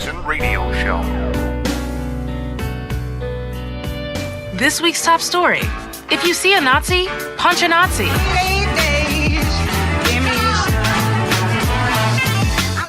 Jackson Radio Show. This week's top story. If you see a Nazi, punch a Nazi.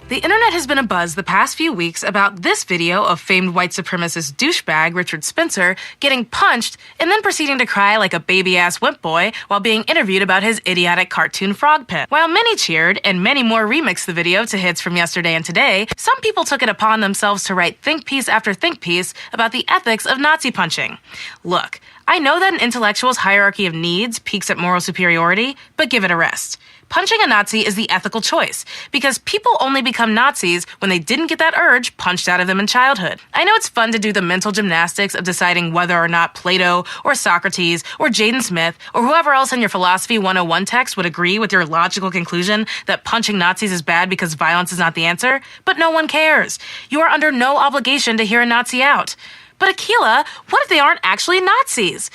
The internet has been abuzz the past few weeks about this video of famed white supremacist douchebag Richard Spencer getting punched and then proceeding to cry like a baby-ass wimp boy while being interviewed about his idiotic cartoon frog pen. While many cheered and many more remixed the video to hits from yesterday and today, some people took it upon themselves to write think piece after think piece about the ethics of Nazi punching. Look, I know that an intellectual's hierarchy of needs peaks at moral superiority, but give it a rest. Punching a Nazi is the ethical choice, because people only become Nazis when they didn't get that urge punched out of them in childhood. I know it's fun to do the mental gymnastics of deciding whether or not Plato or Socrates or Jaden Smith or whoever else in your Philosophy 101 text would agree with your logical conclusion that punching Nazis is bad because violence is not the answer, but no one cares. You are under no obligation to hear a Nazi out. But Akila, what if they aren't actually Nazis?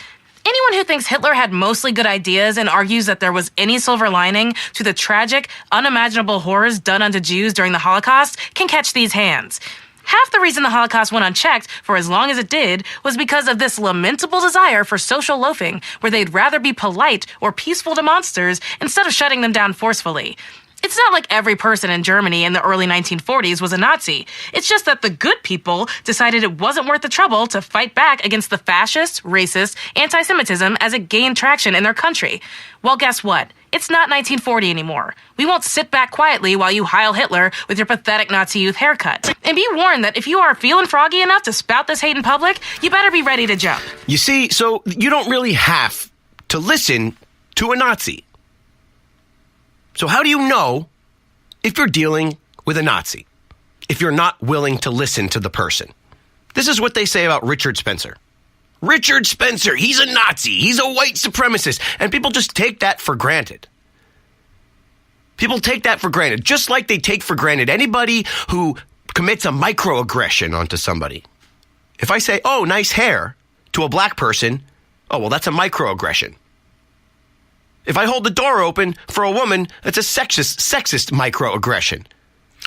Anyone who thinks Hitler had mostly good ideas and argues that there was any silver lining to the tragic, unimaginable horrors done unto Jews during the Holocaust can catch these hands. Half the reason the Holocaust went unchecked for as long as it did was because of this lamentable desire for social loafing, where they'd rather be polite or peaceful to monsters instead of shutting them down forcefully. It's not like every person in Germany in the early 1940s was a Nazi. It's just that the good people decided it wasn't worth the trouble to fight back against the fascist, racist, anti-Semitism as it gained traction in their country. Well, guess what? It's not 1940 anymore. We won't sit back quietly while you Heil Hitler with your pathetic Nazi youth haircut. And be warned that if you are feeling froggy enough to spout this hate in public, you better be ready to jump. You see, so you don't really have to listen to a Nazi. So how do you know if you're dealing with a Nazi, if you're not willing to listen to the person? This is what they say about Richard Spencer. Richard Spencer, he's a Nazi. He's a white supremacist. And people just take that for granted. People take that for granted, just like they take for granted anybody who commits a microaggression onto somebody. If I say, oh, nice hair, to a black person, oh, well, that's a microaggression. If I hold the door open for a woman, that's a sexist microaggression.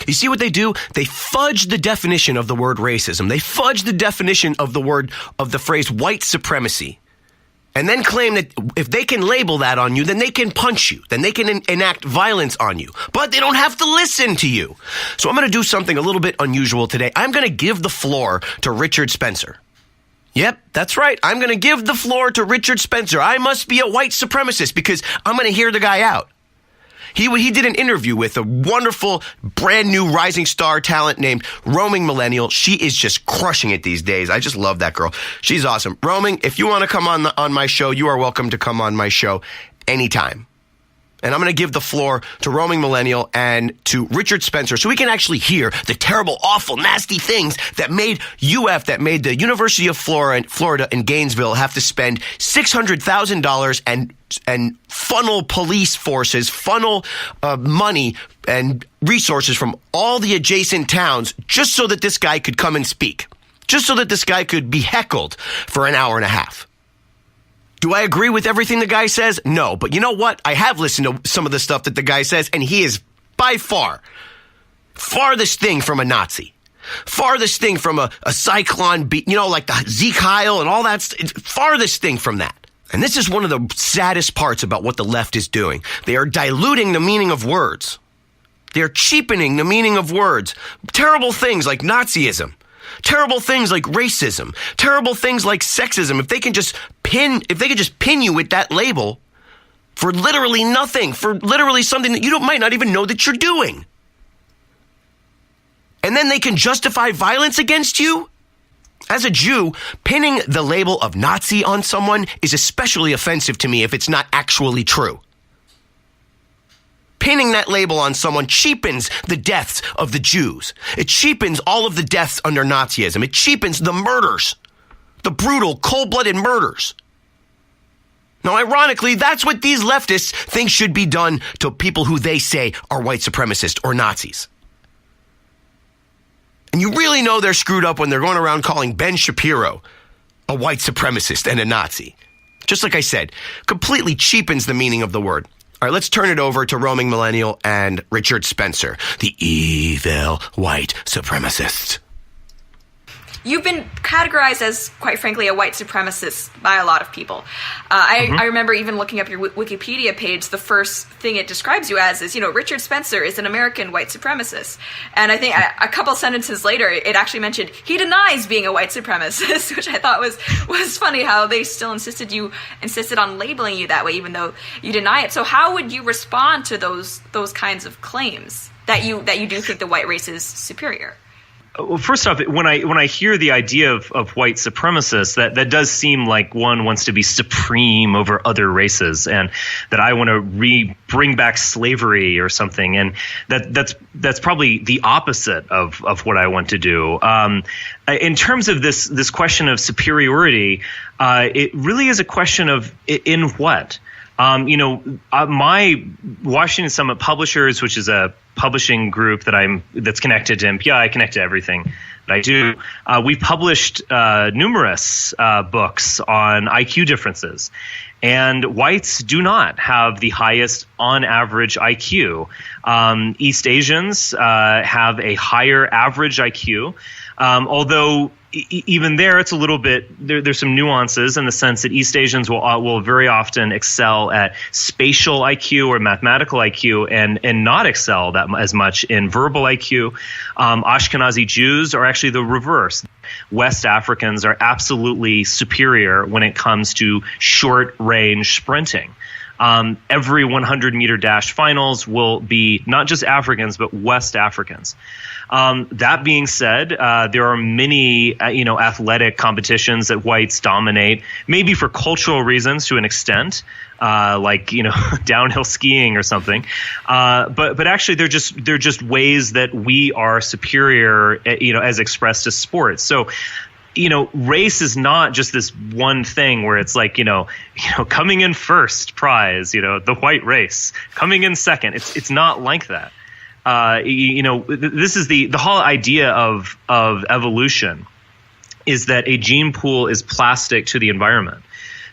You see what they do? They fudge the definition of the word racism. They fudge the definition of the phrase white supremacy. And then claim that if they can label that on you, then they can punch you. Then they can enact violence on you. But they don't have to listen to you. So I'm going to do something a little bit unusual today. I'm going to give the floor to Richard Spencer. Yep, that's right. I'm going to give the floor to Richard Spencer. I must be a white supremacist because I'm going to hear the guy out. He did an interview with a wonderful, brand new rising star talent named Raving Millennial. She is just crushing it these days. I just love that girl. She's awesome. Raving, if you want to come on my show, you are welcome to come on my show anytime. And I'm going to give the floor to Raving Millennial and to Richard Spencer so we can actually hear the terrible, awful, nasty things that made the University of Florida in Gainesville have to spend $600,000 and funnel police forces, funnel money and resources from all the adjacent towns just so that this guy could come and speak, just so that this guy could be heckled for an hour and a half. Do I agree with everything the guy says? No. But you know what? I have listened to some of the stuff that the guy says, and he is by far farthest thing from a Nazi. Farthest thing from a cyclone, like the Zeke Heil and all that. Farthest thing from that. And this is one of the saddest parts about what the left is doing. They are diluting the meaning of words. They are cheapening the meaning of words. Terrible things like Nazism. Terrible things like racism, terrible things like sexism. If they can just pin you with that label for literally nothing, for literally something that you might not even know that you're doing. And then they can justify violence against you. As a Jew, pinning the label of Nazi on someone is especially offensive to me if it's not actually true. Pinning that label on someone cheapens the deaths of the Jews. It cheapens all of the deaths under Nazism. It cheapens the murders, the brutal, cold-blooded murders. Now, ironically, that's what these leftists think should be done to people who they say are white supremacists or Nazis. And you really know they're screwed up when they're going around calling Ben Shapiro a white supremacist and a Nazi. Just like I said, completely cheapens the meaning of the word. All right, let's turn it over to Raving Millennial and Richard Spencer, the evil white supremacist. you've been categorized as, quite frankly, a white supremacist by a lot of people. I remember even looking up your Wikipedia page, the first thing it describes you as is, Richard Spencer is an American white supremacist. And I think a couple sentences later, it actually mentioned he denies being a white supremacist, which I thought was funny how they still insisted on labeling you that way, even though you deny it. So how would you respond to those kinds of claims that you do think the white race is superior? Well, first off, when I hear the idea of white supremacists, that does seem like one wants to be supreme over other races, and that I want to bring back slavery or something, and that's probably the opposite of what I want to do. In terms of this question of superiority, it really is a question of in what. My Washington Summit Publishers, which is a publishing group that's connected to MPI, I connect to everything that I do. We've published numerous books on IQ differences, and whites do not have the highest on average IQ. East Asians have a higher average IQ, although even there, it's a little bit. There's some nuances in the sense that East Asians will very often excel at spatial IQ or mathematical IQ, and not excel as much in verbal IQ. Ashkenazi Jews are actually the reverse. West Africans are absolutely superior when it comes to short range sprinting. Every 100-meter dash finals will be not just Africans, but West Africans. That being said, there are many, athletic competitions that whites dominate, maybe for cultural reasons to an extent, like downhill skiing or something. But actually, they're just ways that we are superior, as expressed as sports. So, race is not just this one thing where it's like, coming in first prize, the white race, coming in second. It's not like that. This is the whole idea of evolution is that a gene pool is plastic to the environment.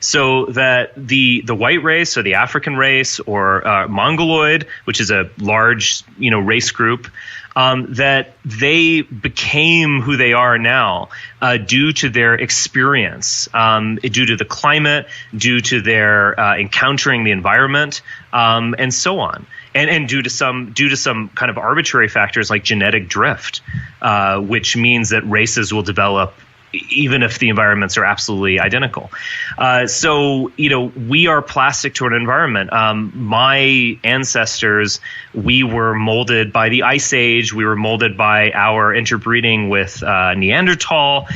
So that the white race or the African race or Mongoloid, which is a large, race group, that they became who they are now due to their experience, due to the climate, due to their encountering the environment, and so on. And due to some kind of arbitrary factors like genetic drift, which means that races will develop even if the environments are absolutely identical. So, we are plastic to an environment. My ancestors, we were molded by the Ice Age. We were molded by our interbreeding with Neanderthal.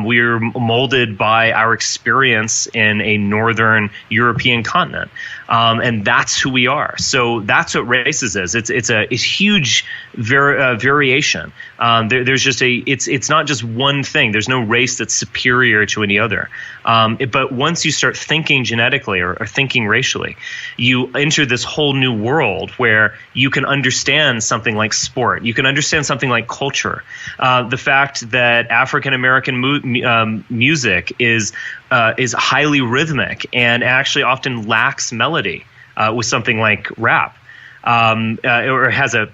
We were molded by our experience in a northern European continent. And that's who we are. So that's what races is. It's a huge variation. There's just it's not just one thing. There's no race that's superior to any other. But once you start thinking genetically or thinking racially, you enter this whole new world where you can understand something like sport. You can understand something like culture. The fact that African American music is highly rhythmic and actually often lacks melody with something like rap. Or has a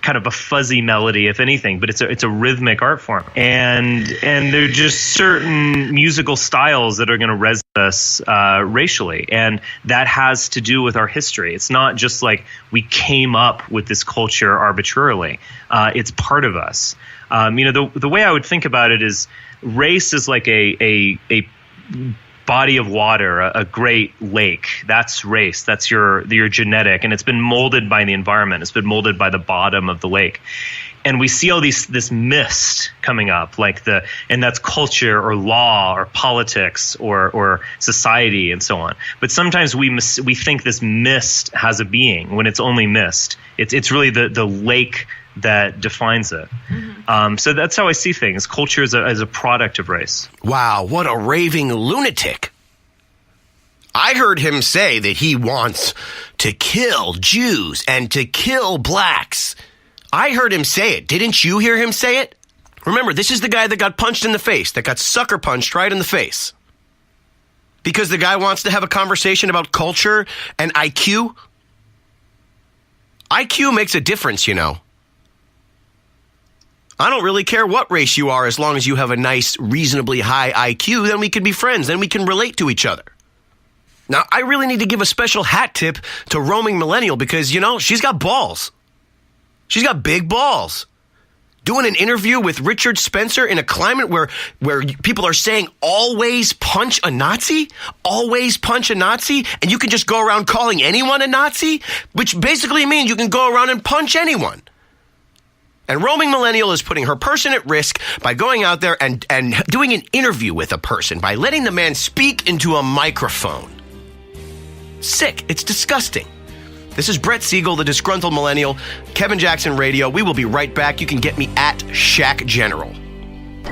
kind of a fuzzy melody, if anything, but it's a rhythmic art form, and there are just certain musical styles that are going to resonate us racially, and that has to do with our history. It's not just like we came up with this culture arbitrarily; it's part of us. The way I would think about it is race is like a body of water, a great lake. That's race. That's your genetic, and it's been molded by the environment. It's been molded by the bottom of the lake, and we see all this mist coming up, and that's culture or law or politics or society and so on. But sometimes we think this mist has a being when it's only mist. It's really the lake that defines it. Mm-hmm. So that's how I see things. Culture as a product of race. Wow, what a raving lunatic. I heard him say that he wants to kill Jews and to kill blacks. I heard him say it. Didn't you hear him say it? Remember, this is the guy that got punched in the face, that got sucker punched right in the face. Because the guy wants to have a conversation about culture and IQ. IQ makes a difference, I don't really care what race you are as long as you have a nice, reasonably high IQ, then we can be friends, then we can relate to each other. Now, I really need to give a special hat tip to Roaming Millennial because, she's got balls. She's got big balls. Doing an interview with Richard Spencer in a climate where people are saying always punch a Nazi, and you can just go around calling anyone a Nazi, which basically means you can go around and punch anyone. And Roaming Millennial is putting her person at risk by going out there and doing an interview with a person, by letting the man speak into a microphone. Sick. It's disgusting. This is Brett Segal, the Disgruntled Millennial, Kevin Jackson Radio. We will be right back. You can get me at Shaq General.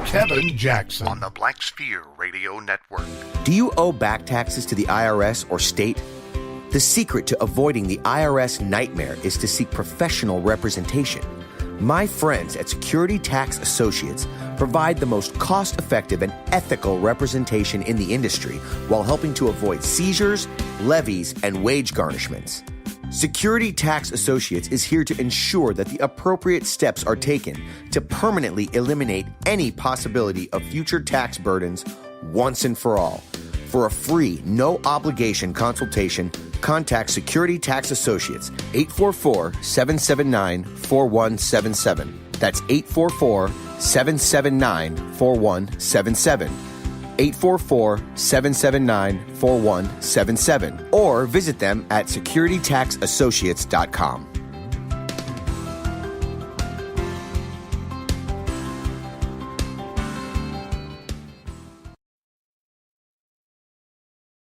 Kevin Jackson on the Black Sphere Radio Network. Do you owe back taxes to the IRS or state? The secret to avoiding the IRS nightmare is to seek professional representation. My friends at Security Tax Associates provide the most cost-effective and ethical representation in the industry while helping to avoid seizures, levies, and wage garnishments. Security Tax Associates is here to ensure that the appropriate steps are taken to permanently eliminate any possibility of future tax burdens once and for all. For a free, no-obligation consultation, contact Security Tax Associates, 844-779-4177. That's 844-779-4177. 844-779-4177. Or visit them at securitytaxassociates.com.